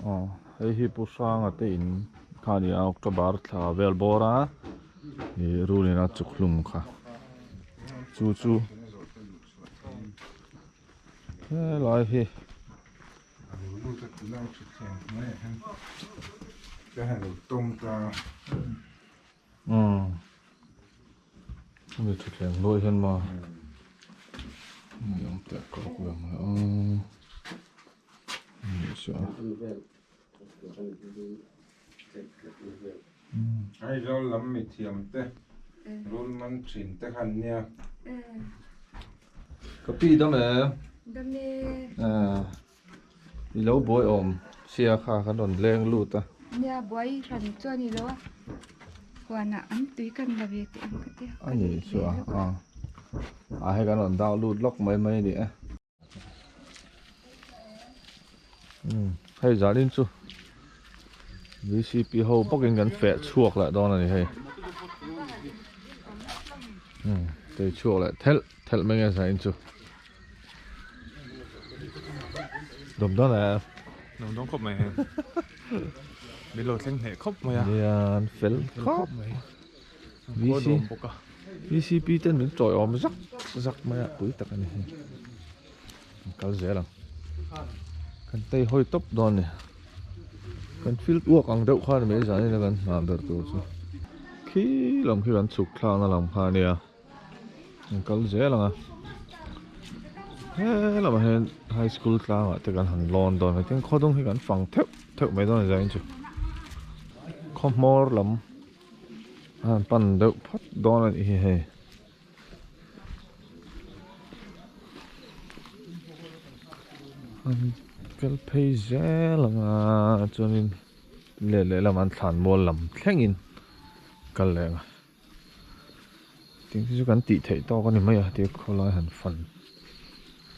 hei hi pu sang ate in khani a October thla vel bora ni rulina chuklum kha chu lai hi mi thu thleng loi hen ma ni om te ko ku ma ni so ai rol lam mi thiam te rol man thin te khan nia ka pi da me ni lo boy om sia kha kan don leng lu ta nia boy ran cho ni lo wana an tui kan la ve te an ka te ani so hai kan don dau lu lok mai ni hay zalin chu VCP ho bokin kan fe chuak la don ani hay te chuak la thel menga sa in chu dom đó là nông đông khop mày bị lột lên hệ khop mày à Lian fel khop VCP tên mình trội om rắc mày tuổi tắc này cao dễ lắm kan tay hoi top don này kan feel uak ang deuh kha me za ni kan nam dar tu chu khi kan chuk thla na lam kha nia kal je langa he lam hen high school tla te kan han lon don he teng khodong hi kan fang theu me don za in chu khom mor lam han pan deuh phat don ani hi he cái pay rẻ là cho nên lệ làm ăn thản mua làm thlengin cái lệ tiếng chứ cái tị thấy to con này mấy à tiếng khó nói hẳn phần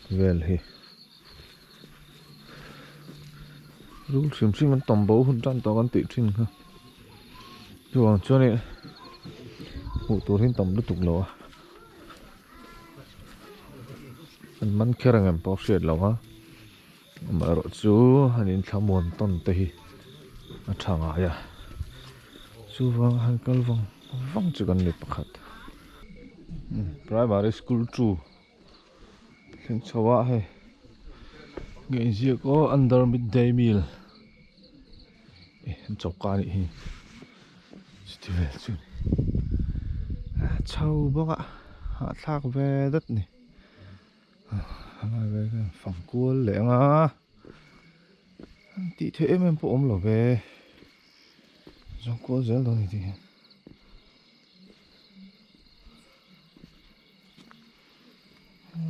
về thì rú sim mình tầm bố hơn trăm to con tị trên ha rồi cho nên vụ tối đến tầm lúc tục lỗ anh mắn kia rằng em bảo sệt lỗ ha mà rồi chú anh in tham muốn tôn tây à thằng à chú vang han kal vang chú gần nếp khát primary school chú hiện chawa hay nghe gì có under midday meal chọc cá này still chú chau bốc ạ hạ thác về đất này về phòng cua lẻng à tí thế em bộ ôm lò về trong cua dễ rồi thì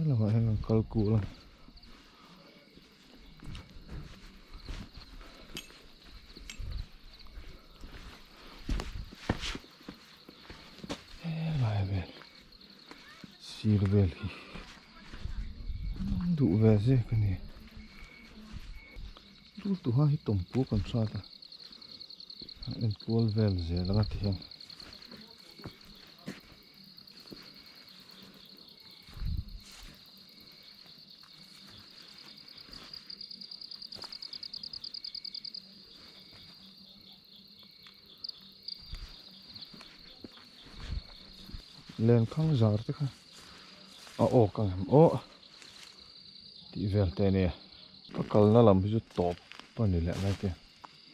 là gọi là câu cụ luôn lại về xì về thì đủ về gì cái này đủ tụ hai tổng bố còn sao ta em cua về gì là cái thiêng lên không giỏi thế không ô càng ô thì về thế này các con nó làm cái top bao nhiêu lẹ này kìa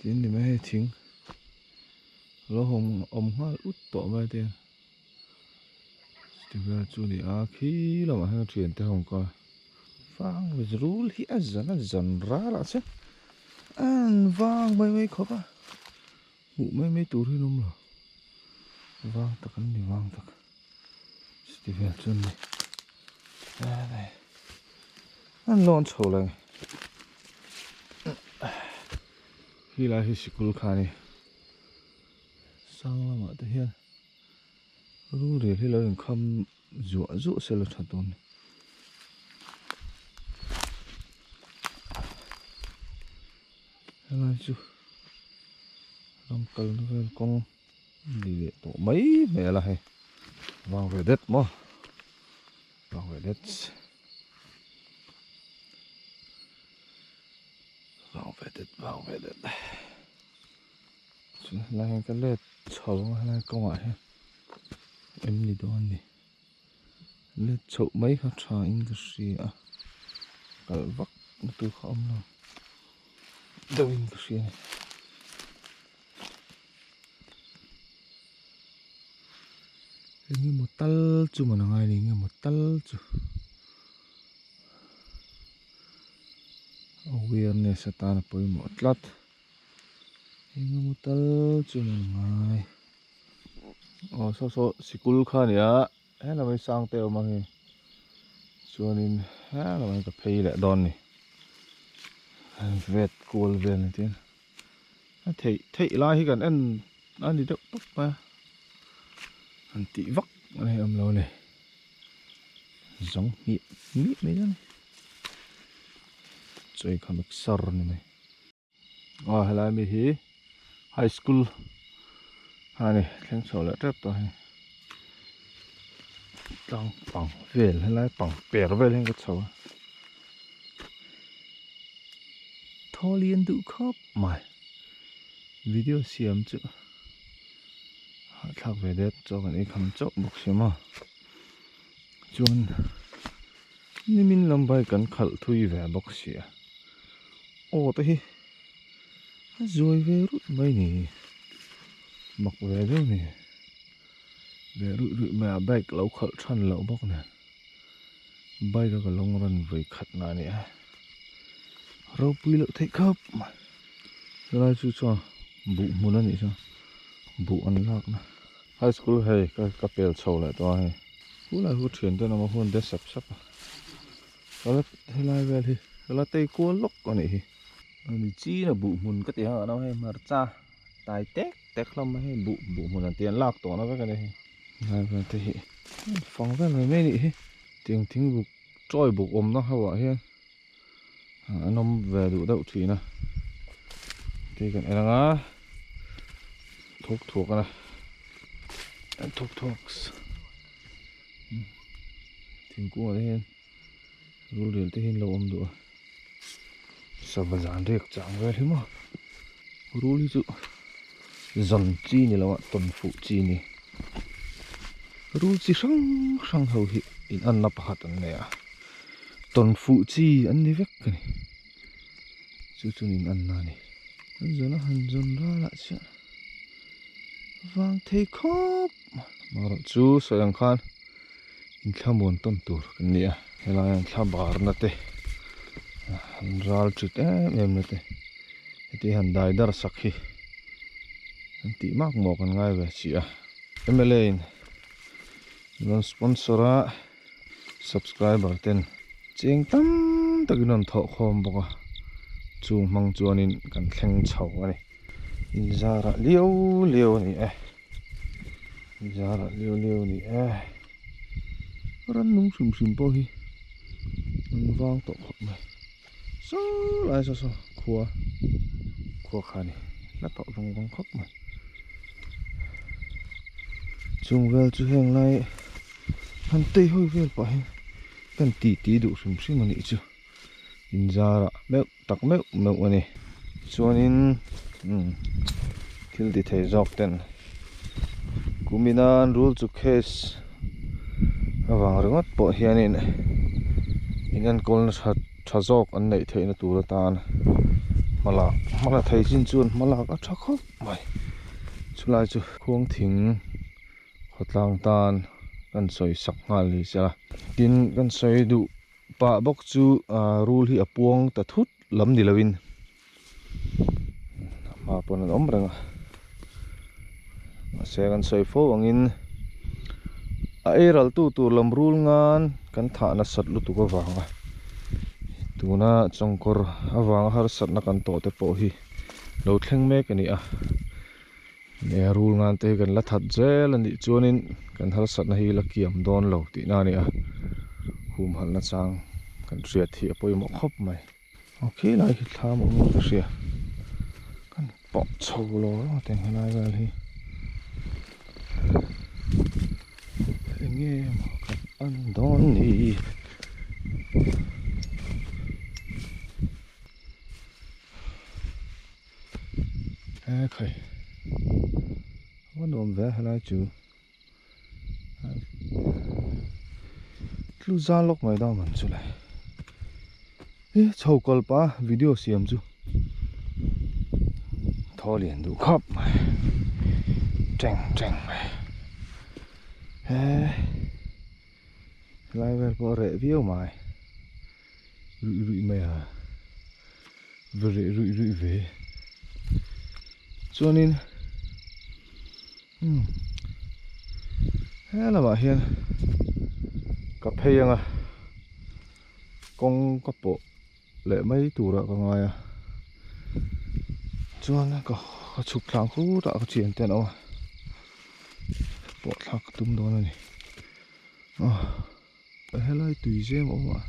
tiến thì mớiทิ้งแล้วผมว่าอุดต่อไปเดียวที่ว่าจุนี่ขี้เรามาให้เรียนแต่ผมก็ฟังวิจรู้ที่อาจารย์ราละใช่อันฟังไม่ครบอ่ะหูไม่ตัวที่นุ่มหรอฟังตะกันนี่ฟังตะกันที่ว่าจุนี่อะไรอันร้อนโชว์เลยที่ไรที่สกุลขานี่sang là mà thế hiện rú để thế là không rũ sẽ là thật tốt là chú làm cần về con đi để tổ mấy mẹ là hay vang về đất mà vang về đất vào về đất lại cái lết chậu hay công ạ em đi đâu đi lết chậu mấy cái trà industry à cái vắt nó từ không nào đâu industry này như một tal chú mà nói này như một tal chú awareness sa ta na po yung atlat yung mo tal chunay oh so sikul kha niya he na may sang teo mangi chuanin ha na may ka phei le don ni vet kul vel ni tin thei lai hi kan an đi đâu tóc mà an ti vak này am lo này giống mít mấy đó này chơi khám sar này à lại mi hi high school ha này thằng số lại rất to này đang bằng về lại bằng bẻ về lên cái số thôi liên tụ khóc mày video xem chứ thắc về đấy cho cái này khám chốt bốc xem mà chuan nên mình làm bài cần khẩn thui về bốc xem ô thế rồi về rút mấy nè mặc về đâu nè về rút mà bay lâu khẩn chăn lâu bốc nè bay ra cái lông rần với khát này nè rau pui lợn thấy khớp mà rồi chú cho bụ muốn ăn gì sao bụ ăn lạc nè high school hay cái bèo sầu lại to hay cú lại hút chuyển tôi nó mà hôn để sập sập rồi hay lại về thì rồi tay cua lốc con này mình chỉ là bụ muốn cái tiếng ở đâu hay mà cha tài tét không hay bụ muốn là tiền lạc tổ nó với cái này này về thì phòng cái này mấy nị tiếng bụ trôi bụ ôm nó hao vậy nó về đủ đậu thủy nè thì cái này là thuốc này thuốc tiếng cua thế hen rồi đến thế hen lâu ôm đủ sao mà dàn được chẳng về thế mà rồi chứ dần chi này là tuần phụ chi này rồi chỉ sang hậu hiện in ăn nắp hạt này à tuần phụ chi ăn đi vét cái này chú in ăn này giờ nó hành dần ra lại chứ vàng thấy khóc mà chú sợi ăn khan in khăm buồn tuần tuổi cái này hay là ăn khăm bار nè tê ral chút em nè tê thì hành đại dar sakhi tí mắc một con ngay về chị à em lên non sponsora subscriber tên chieng tam ta cái non thọ khom bọc à chung mang chuan in kan thleng chho này in zara liêu này zara liêu này ran nung sum po hi an wang to khop mai so lai so khua khani la to rong khop mai chung vel chu heng lai han tei hoi vel pa hen kan ti du sum ani chu in zara meu tak meu ani chuanin thil ti thei jok ten kuminan rule chu case awang ringot po hianin inan kolna tha jok an nei theina tura tan mala thei chin chuan malak a tha khop mai chulai chu khuang thing khotlang tan kan soi sak ngal li cha tin kan soi du pa bok chu rule hi apuang ta thut lam ni lawin ma pon an omranga se kan soi fo angin a eral tu lam rule ngan kan tha na sat lu tu ka wanga tuna chongkor awang har sat na kan to te po hi lo thleng mek ani a ne rule ngan te kan la that zel ani chuanin kan har sat na hi la kiam don lo ti na ni a hum hal na chang kan riat hi apoi mo khop mai okay lai hi thlam mo ta ria kan po chho lo teng hanai gal hi nghe mà kan an don ni khơi vẫn ôm về hay là chú lu ra lốc mày đâu mình chú lại chầu call pa video xem chú thò liền đủ khắp mày tranh mày lại về bỏ rễ view mày rụi mày à vừa rụi về cho nên thế là bà hiền cà phê à con có bộ lệ mấy tủ rồi còn ngoài à cho nên có chụp thằng khu đã có chuyện tiền đâu bộ thằng tung đó này hay là tùy xem ông ạ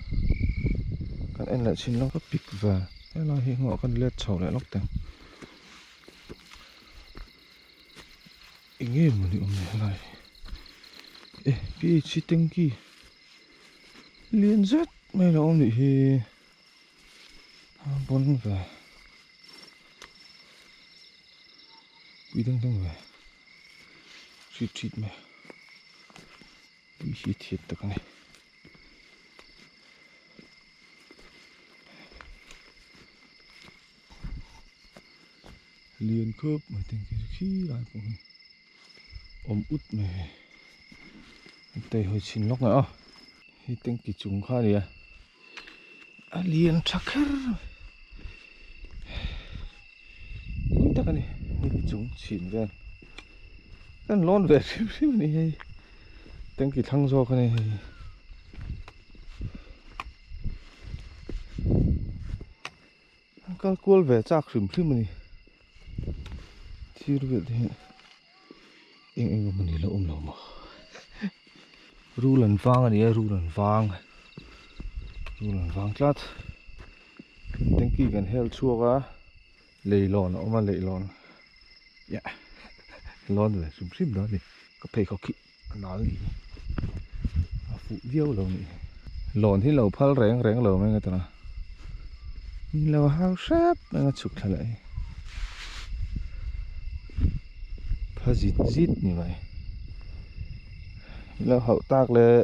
các anh lại xin nó có bịch và hay là hiện họ cần liệt sầu lại lóc tiền nghe một điều này cái chi tinh kia liên rất mấy là ông thì bốn về quý tăng về chít mày quý thiệt tất cả này liền khớp mà tình cái khí lại cũng ôm út này tay hơi chín lóc nữa thì tình cái chúng khá đi liền chắc hết quý tất cả này cái chúng chín về cái lon về cái này tình cái thăng do cái này cái cuốn về chắc sớm này chưa được thì anh mình đi lộn mà ru lần vang chát tiếng kia gần hell chua cả lầy lon mà lầy lon dạ lon về sum sim đó đi có phải có kỹ nói gì phụ diêu rồi lon thì lầu phal rèn lầu mấy người ta lầu hao sáp nó chụp lại phá zít như vậy là hậu tác là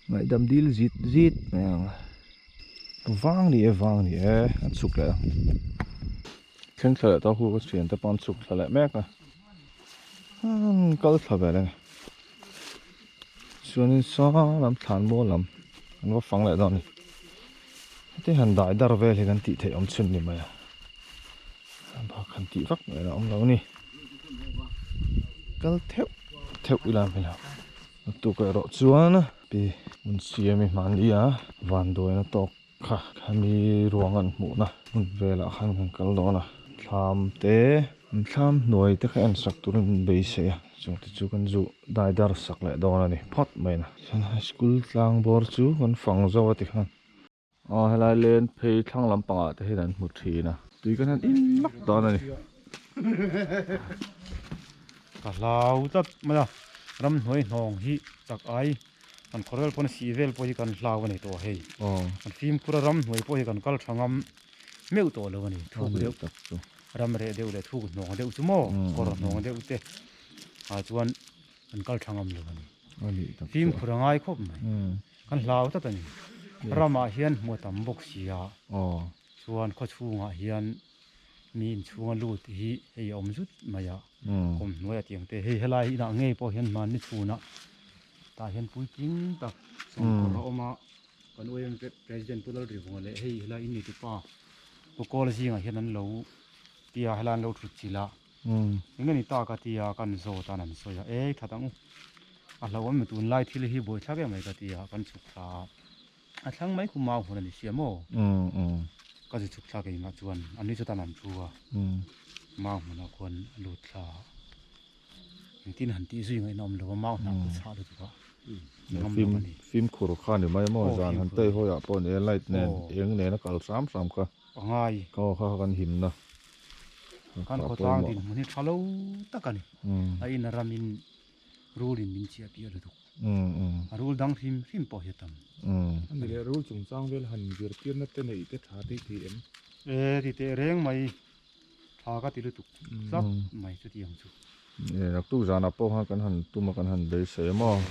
mày đâm đi zít mày vang đi ăn sụp lại khen khởi tao khu có chuyện tao bán sụp lại mẹ cả câu thở về đây cho nên sao làm thản mua làm nó phẳng lại đó này thế hiện đại đar về thì gần tị thể ông xuân đi mày bà khăn tị vắt này là ông lâu nè câu theo làm phải nào tụ cái rõ chuan á bị mình xia mình mang đi van đôi nó to khá mi ruộng ăn mũ na mình về là khăn câu đó na tham nuôi tất cả anh sắc tụi mình bị xe chúng tôi chú cần dụ đại dar sắc lại đó này pot mày nè school lang bor chú còn phòng rồi thì khăn hay là lên pay thang làm bằng thì hiện một thì nè tùy cái này in lắc đó này cả lao tất mà ram nuôi nong hi tak ai kan korel pon sivel po hi kan lao này to hei kan phim kura ram nuôi po hi kan kal thangam meu to lo ni thu deu ram re deu le thu nong deu chu mo kor nong deu te chuan kan kal thangam lo ni phim kura ngai khop mai kan lao tất ni rama hian mo tam bok sia chuan kho chunga hian min chunga lut hi hei om zut maya kom nuôi tiếng te hei helai na ngei po hian man ni chuna ta hian pui king tak song ko oma kan oem president pulal ri vong le hei helai ni ti pa ko kol zinga hian an lo tia helan lo thu chila ngani ta ka tia kan zo ta nan soya thatang a lo am tun lai thil hi boi thake mai ka tia kan chukla a thlang mai khu mau hon ni siamo ka ji chukla ke ma chuan ani chu ta nan chuwa mau na kon lu thla tin han ti zui ngai nom lo mau na ku cha du ka phim khổ khan thì mấy món dàn hắn tây thôi ạ bọn ấy lại nè yếm nè nó cào sám cả ngai có kan him na kan ko tang din mun thalo takani ai na ramin rulin min chia pi ru rul dang phim po hetam anh để rule chung sang về hành việc tiền nó tên này cái thà thì em thì te reng mai thà cái tilu tục sắc mày chút tiếng chút nè nó tu ra nó po ha kan han tu mà kan han để sấy mà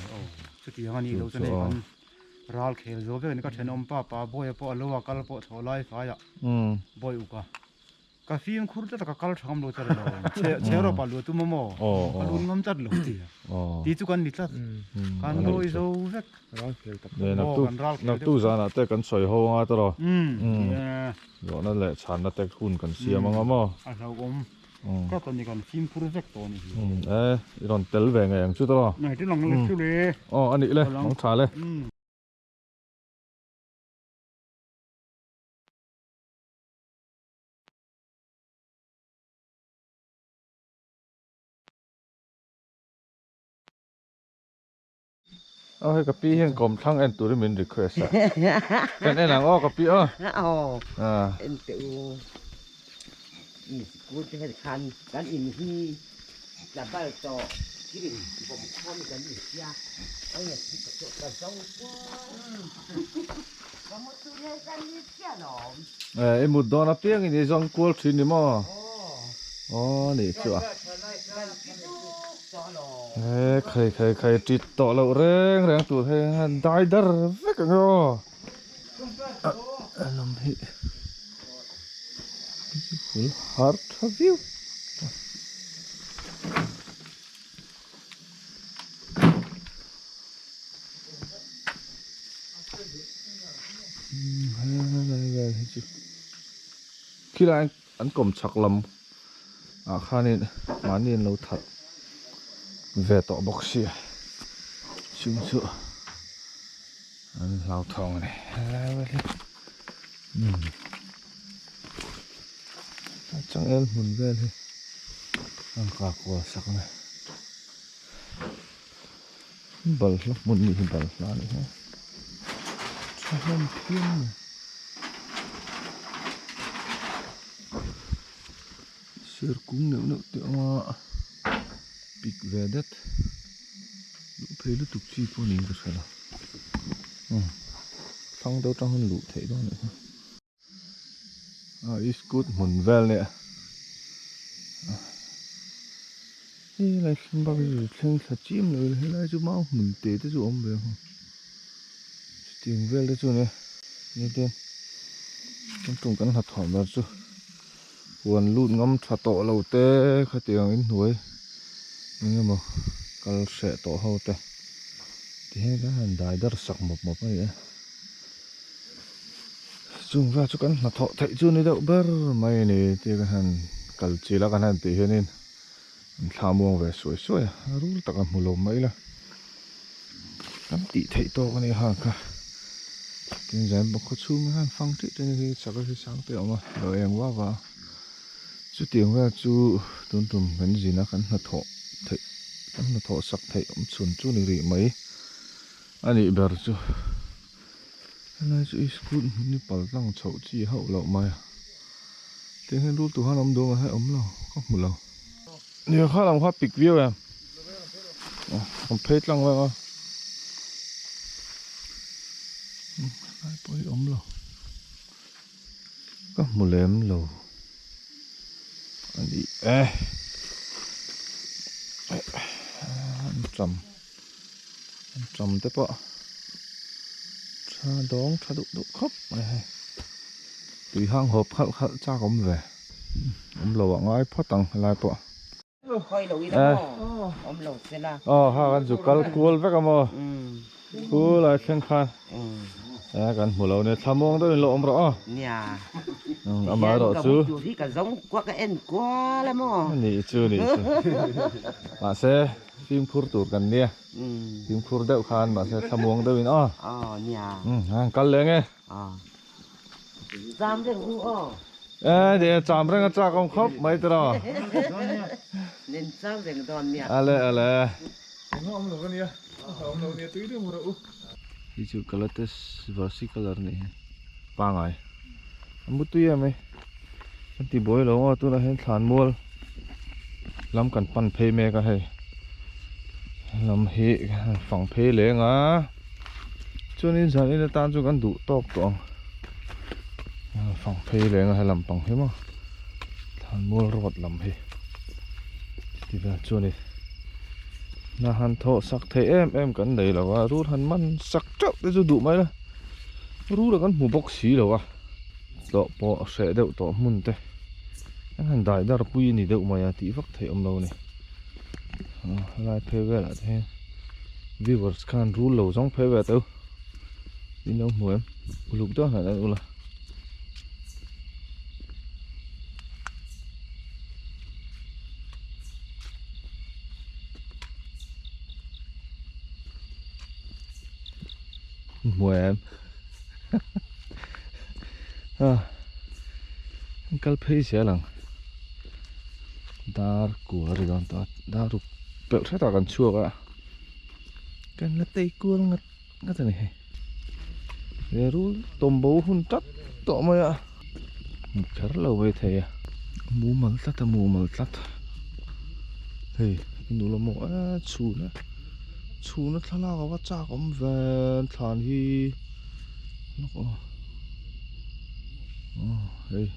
chút tiếng anh đi đâu cho nên anh ral khel rồi về cái chuyện ông pa boy po lo kal po thò lai phải ạ boy uka cái phim khur ta cái kal tham lo char lo che ro pa lo tu mo alun ngam char lo ti chu kan ni chat kan lo izo vek nè nó tu ra nó te kan soi ho nga to ro rồi nó lại chán nó te hun kan sia mà mà à sao ông cái tuần này còn phim khur vek to ni iron tel về ngày chút to này cái lòng lên chú lê anh đi lên mong thả lên cái copy hiện cầm thăng anh tụi mình request cái này là copy em tựกูจะให้คันกันอินที่จะไปต่อที่ดินผมทำกันอยู่ที่ไอ้เนี่ยที่จะต้องก็มาตัวนี้กันนี่เสียหนอ em một đòn áp tiếng thì dòng cuốn chín đi mà này chưa khai trịt tọ lậu reng tụi thế đai đar vết cái ngô làm gì full heart of you khi là anh cầm chặt lắm khá nên mà nên lâu thật về tọ bọc xìa chung sữa anh lao thòng này chẳng em muốn về thì ăn cả quả sắc này bẩn lắm muốn nghỉ bẩn là này ha sao không thiên này sữa cũng nếu tiệm mà bị về đất lũ phê lũ tục chi po nín được rồi phong đâu trong hơn lũ thấy đó nữa is good muốn về nè đi lại không bao giờ xem thật chim rồi hay là chú máu mình té tới chú ông về không tiền về đấy chú nè nghe tên trong trùng cắn hạt thỏm là chú quần lụn ngâm thả tổ lầu tê khai tiền in núi nhưng mà kalau sẽ tổ hậu tê thì hay cái hành đại đất sặc một này chung ra chú cắn hạt thọ thấy chú này đậu bơ mày này thì cái hành cần chỉ là cái hành tí hơn nên thả muông về suối suối rú tất cả một lồng mấy là cắn tí thấy to cái này hàng cả kinh doanh bốc có chung hàng phăng trị trên cái chắc cái sáng tiểu mà đợi em quá vào chú tiền về chú tuần tuần cái gì nó cắn hạt thọ thấy cắn hạt thọ sắc thấy ông xuân chú này rỉ mấy anh ấy bảo chú này chú school như bảo lăng chậu chi hậu lậu mày tiếng hay lúc tụi hắn ấm đồ mà hay ấm lầu có một lầu nhiều khá làm hoa big view em còn phết lăng vậy ai bôi ấm lầu có một lem lầu anh đi trầm tới bọ đón cha đụng khóc này tùy hang hộp khát cha cũng về lầu ngay phát tăng lại bọ khơi lầu đi đó lầu xe la ha kan chụp cal cool vác mà cool lại khen khan kan một lầu này tham mong tới lộ rõ nhà mà rõ chứ thì cả giống quá cái em quá lắm mà nị chưa mà xe phim khur tụtกันเนี่ยphim khur đậu khan mà sẽ tham mong tới nó nhà cal lên nghe giam được không để chạm ra cái cha con khóc mấy tờ đó nên giam được đòn nhà ale ông lầu cái này tưới được một độ đi chụp color versi color này ba ngày anh bút tưới em ấy anh tìm bồi lâu tôi là hết thàn mua làm cần pan pay mẹ cái hay làm hệ phẳng pay lẽ ngã cho nên giờ này tan cho cần đủ top toàn phẳng pay lẽ ngã hay làm bằng thế mà han mol rot lam hi ti va chu ni na han tho sak the em kan nei lawa ru han man sak chau te chu du mai la ru la kan mu bok si lawa to po se deuh to mun te han dai dar pui ni deuh mai ti vak thei om lo ni lai phe ve la the viewers kan ru lo jong phe ve teu tin đâu muộn lục đó là đâu là muộn cái phê xe lằng dar của rồi đó ta dar rụp bẹo thế ta còn chua cả cái nó tây cua ngắt ngắt thế này ru tôm bố hun trắt tọ mày ạ chả lâu về thầy à mù mờ tắt hey nó là một chú nó thằng nào có cha có về thằng hi nó có hey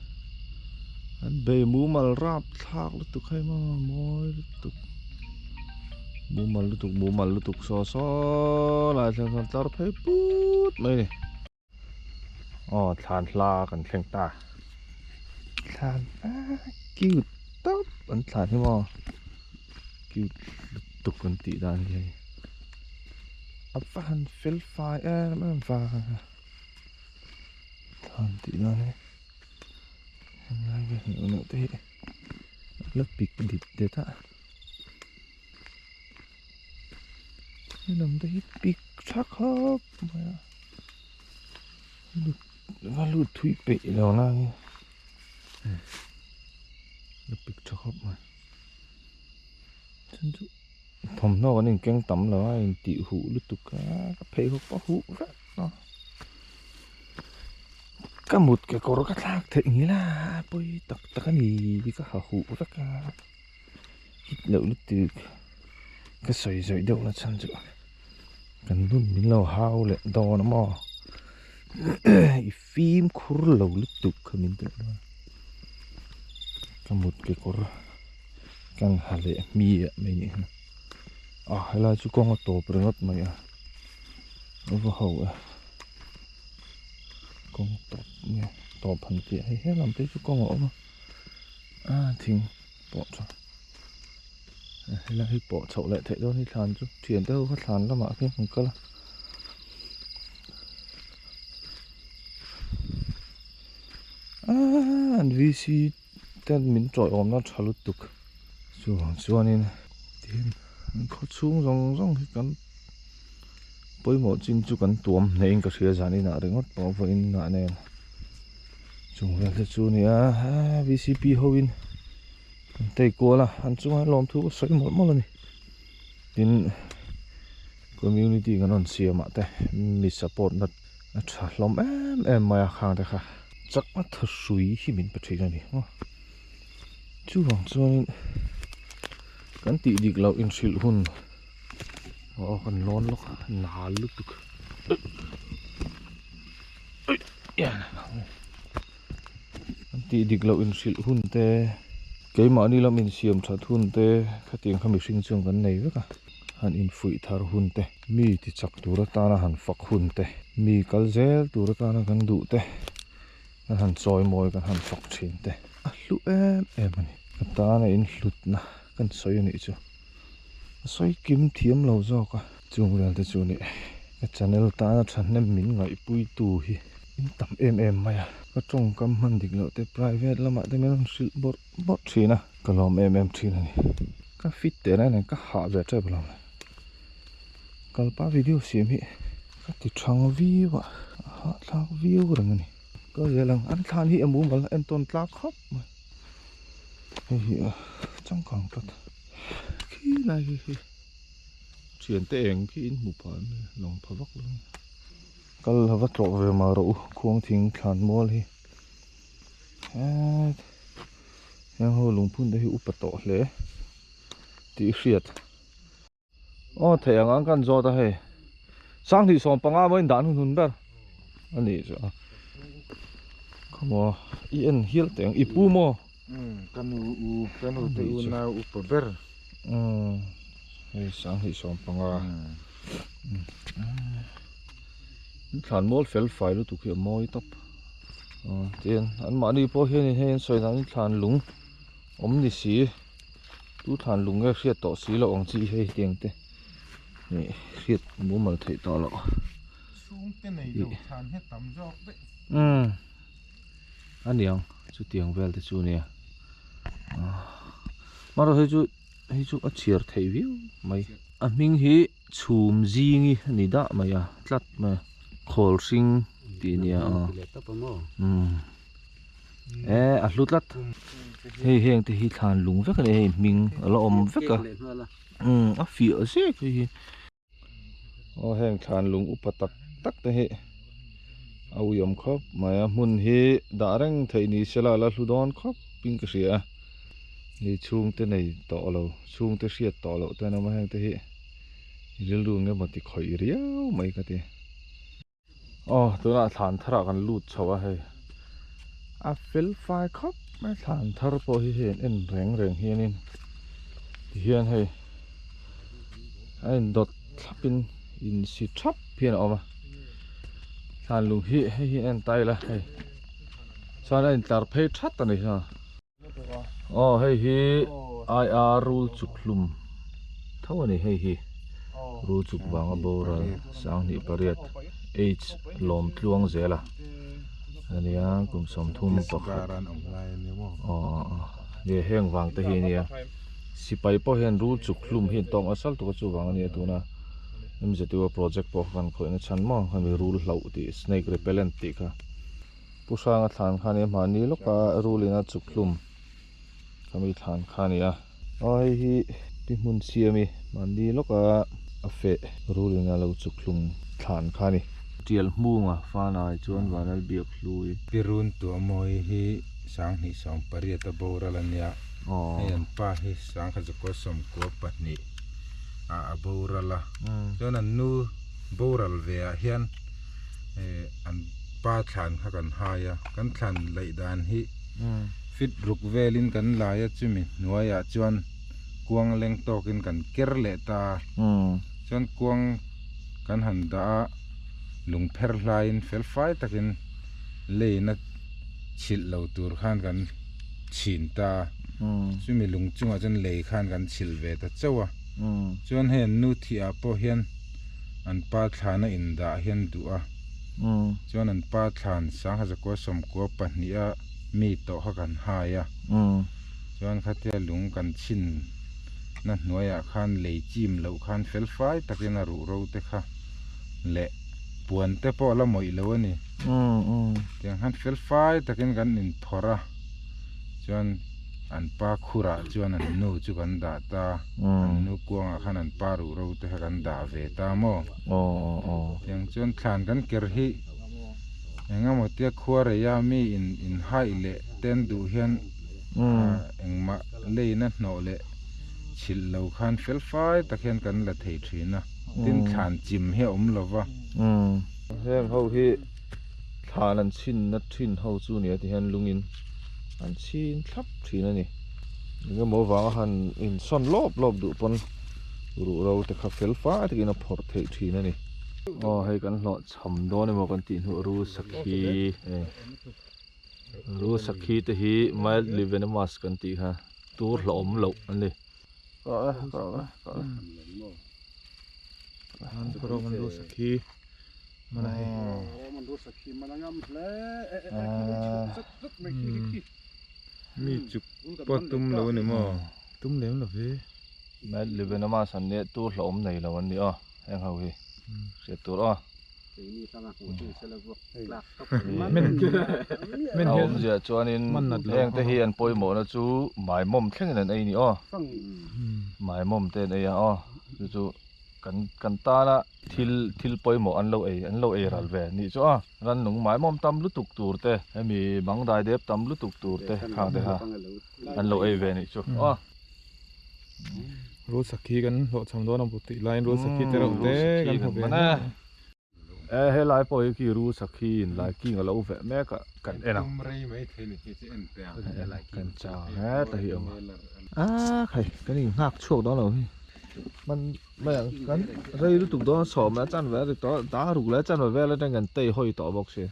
anh bê mù mờ rap thác lúc tục hay mà mồi lúc tục mù mờ lúc tục so lại thằng tao thấy bút mày này thàn laกันแข่งตาทานกิ้วต๊อบอันทานที่มอกิ้วตุกกันตีด้านนี้อับฟันฟิลไฟมันฟ้าทานตีด้านนี้ยังไงกันเนื้อที่แล้วปีกดิดเด็ดอ่ะนี่ลำได้ปีกชักครับมาว่าลูดทุยเปะแล้วนะแล้วปิดชอบมาฉันจุผมนอกกันเองแกงต่ำแล้วไอ้ติหูลูดตุกกะเพย์เขาป้อหูรักเนาะก็หมดแกก็รักทักถึงนี้ล่ะปุ้ยตักกันนี่ก็หาหูรักกันฮิตแล้วลูดตุกก็ใส่เดี๋ยวนะฉันจุกันรุ่นมิเราหาวเลยดอนะมอฟิล์มคุรเหลาลุตุกขมิ้นตัวนั้นกำมุดเกคุรกังหาเลมีอะไม่เนี่ยเวลาจุกงตัวเปรี้ยงดไหมโอ้โหกงตบเนี่ยตบพันเปียให้ลำไปจุกงออกมาทิ้งปอดจ้ะเวลาให้ปอดเฉาะแหละเทโดนให้ทานจุเทียนเต้าก็ทานแล้วมาเพียงมันก็ละอันวิสิแต่มินจ่อยอมน่าชาลุตุกส่วนนี้นะที่เขาสูงส่งกันไปหมดจริงจุกันตัวในเองก็เสียใจนี่นะเรื่องว่าพออินนะเนี่ยจงเวลาส่วนนี้วิสิปีเขาวินแต่กลัวละอันจุให้ลมทุกใส่หมดเลยนี่ดินคอมมูนิตี้กันนอนเสียมาแต่มีสปอร์ตนัดชาลมมาข้างแต่ค่ะจักมาทสุยที่มินประเทศนี้จู่หวังส่วนกันตีดิกเราอินสิลหุ่นกันร้อนลูกหนาลึกตุกกันตีดิกเราอินสิลหุ่นแต่เกี่ยมานี่เราอินเสียมชัดหุ่นแต่ขัดเตียงขมิสิงจงกันไหนวะกันหันอินฟุยทาร์หุ่นแต่มีที่จักตัวตานะหันฝักหุ่นแต่มีกัลเซลตัวตานะกันดูแต่หันซอยมอยกันหันฝักเฉียนแต่ลุมันนี่ตาเนี่ยอินหลุดนะกันซอยนี่จ้ะซอยกิมเทียมเราจ้ะก็จงเรียนแต่จูนี่กันจันเนลตาฉันเนี่ยมินไงปุยตูฮีอินต่ำมาอ่ะก็จงกำมันดิกเราแต่ private ละมาแต่ไม่ต้องซื้อบดชีนะก็ลองชีนะนี่ก็ฟิตแต่นั่นก็หาแบบเจ้าไปลองก็ป้าวิดีโอเสียมีก็ติดช่องวิวอ่ะทางวิวอะไรเงี้ยก็เรื่องอันทานที่มูมันอันต้นตาครบมาเฮ้ยจังของตัดขี้อะไรเฉียนเตงขี้อินหมู่บ้านลองพะวักเลยก็เราวัดโตเวมารู้ควงทิ้งขานมัวเลยยังหัวลุงพุ่นได้อุปโตเลยตีเสียดเถียงกันจอดได้สร้างที่สองปังอาไม่ด่านหุ่นแบบอันนี้จ้ะขโมยอีเอ็นเฮียเตียงอีปูโม kan u te u na u ber hei sang hi som panga thlan mol fel fai lu tu khi moi top tiền anh mà đi po hiền hiền soi rằng thlan lung ni si tu thlan lung cái khiết to si lo ong chi hei tiền te ni khiết mu mal thei to lo sung te nei lo than he tam jok de anh yang chu tiang vel te chu nia mà rồi hei chu a chiar thei viu mai a ming hi chum zingi ni da mai a tlat ma khol sing ti nia a hlutlat hei heng te hi thlan lung vek ani hei ming alo om vek a fi a se hi o heng thlan lung upatak tak te hi au yom khop maya mun hi da reng thei ni sela la hludon khop ping ka ria ni chung te nei to lo chung te hriat to lo te na ma heng te hi ril ru nge mati khoi riau mai ka te tuna thlan thara kan lut chawa hei a fel fai khop mai thlan thar po hi hen en reng hianin hian hei ein dot thlapin in si thap hian oma thlan lung hi en tai la hei chuan ein tlar phei that ani ha hei hi IR rule chuklum tho ani hei hi rule chuk wanga boral sang ni pariat H lom tluang zela ania kum som thum pakhat ran online ni mo ni heng wang te hi nia sipai po hian rule chuklum hin tong asal tu chu wang ani tuna MZTO project po kan khoina chan mo kan rule hlau ti snake repellent ti kha pusanga thlan khani mani loka rule ina chuklum kami thlan khania hi pimun siami mani loka afe rule ina lo chuklum thlan khani tial munga fana chuan wanal biak hlui pirun tu moi hi sang ni som pariata boralania en pa hi sang kha ko som ko patni a borala chona nu boral ve a hian an pa thlan kha kan haya kan thlan leidan hi fit ruk velin kan laia chumi nuaya chuan kuang leng tokin kan kerle ta chuan kuang kan handa lung pher hlain fel fai takin leina chil lo tur khan kan chin ta chumi lung chunga chan lei khan kan chil ve ta chawa chuan hen nu thi a po hian an pa thlana in da hian du a chuan an pa thlan sang ha ko som ko pahnia mi to ha kan haya chuan khatia lung kan chin na hnuaya khan lei chim lo khan fel fai takin a ru ro te kha le puan te po la moi lo ani tiang han fel fai takin kan in thora chuan an pa khura chuan an nu chu kan da ta an nu kuanga khan an pa ru ro te kan da ve ta mo tiang chuan thlan kan ker hi engamo tia khuare ya mi in hai le ten du hian engma leina hno le chil lo khan fel fai takhian kan la thei thina tin thlan chim he om lova heng ho hi thlan an chin na thin ho chu ni ti hian lungin an chin thlap thina ni nge mo wang han in son lop du pon ru ro te kha fel fai takin a phor thei thina ni hei kan hlo cham do ni mo kan ti nu ru sakhi te hi mild livenemas kan ti ha tur hlom lo an ni man ru sakhi mana he man ru sakhi manangam hle mi chuk patum lo ni mo tum lem lo ve mild livenemas an ne tur hlom nei lo an ni heng ho hi se tur men hom ja chuanin heng te hi an poimo na chu mai mom thleng an ei ni mai mom te nei chu kan ta na thil poimo an lo ei ral ve ni chu ran nung mai mom tam lu tuk tur te hemi bang dai dep tam lu tuk tur te khang te ha an lo ei ve ni chu ru sakhi kan lo cham do na buti line ru sakhi te ro te kan ho be na he lai po ki ru sakhin lai ki ngalo ve me ka kan ena rei mai the ni ki en te kan cha he ta hi khai cái này ngạc chuột đó rồi mình mày cái rây nó tụt đó sổ mà chăn vé thì đó đá rụt lấy chăn vào vé lấy trên gần tây hôi tỏ bọc xe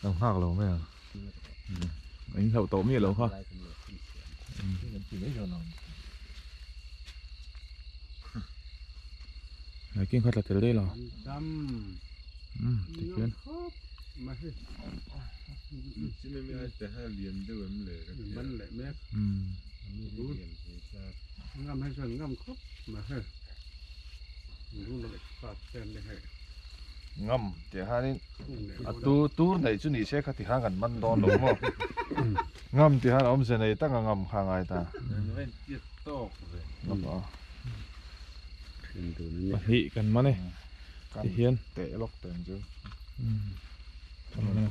đồng ngạc rồi mày anh thầu tổ miệt rồi không này kinh khát là từ đây rồi thì kiến chỉ nên mình sẽ hai liền đưa mình lệ mẹ ngâm hay sơn ngâm khóc mà hơiรู้เลยปากแทนเลยให้ ngầm thì hai nên tu này chú nhỉ sẽ khát thì hai gần mặn đòn đúng không ngầm thì hai ông sẽ này tất cả ngầm hàng ngày ta ngầm đó hị gần mặn này thì hiền tệ lóc tiền chứ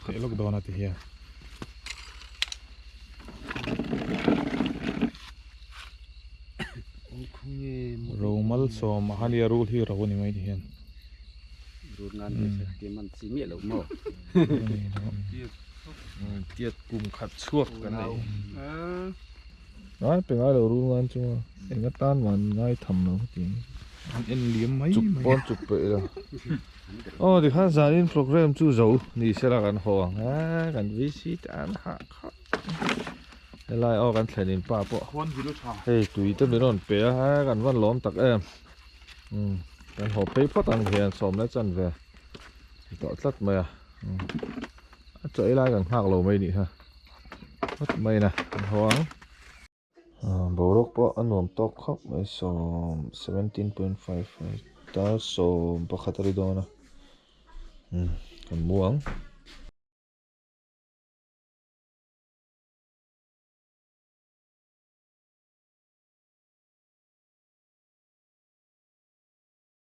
tệ lóc đòn là thì hiền rau mal so mahalia rule hi rau ni mai hian rút ngắn thì mình xí miệng lẩu mỏ tiết cùng khát chuột cái này nói phải ngay đầu rule ngan chung anh cái tan mà ngay thầm nó thì anh liếm mấy chụp con chụp bệ rồi thì khán giả in program chú dấu ni sẽ là gần hoàng gần visit ăn hạ khát lại gần thèn in pa po hey tụi tâm đến non bé gần văn lõm tắc em gần hộp pe phát tăng hiền xóm lấy chân về tọt rất mày chơi lại gần hạc lầu mày đi ha rất mày nè hoàng bầu rốc po anh nôm tóc khóc mấy xóm 17.5 ta xóm bạc khát đi đó nè còn muống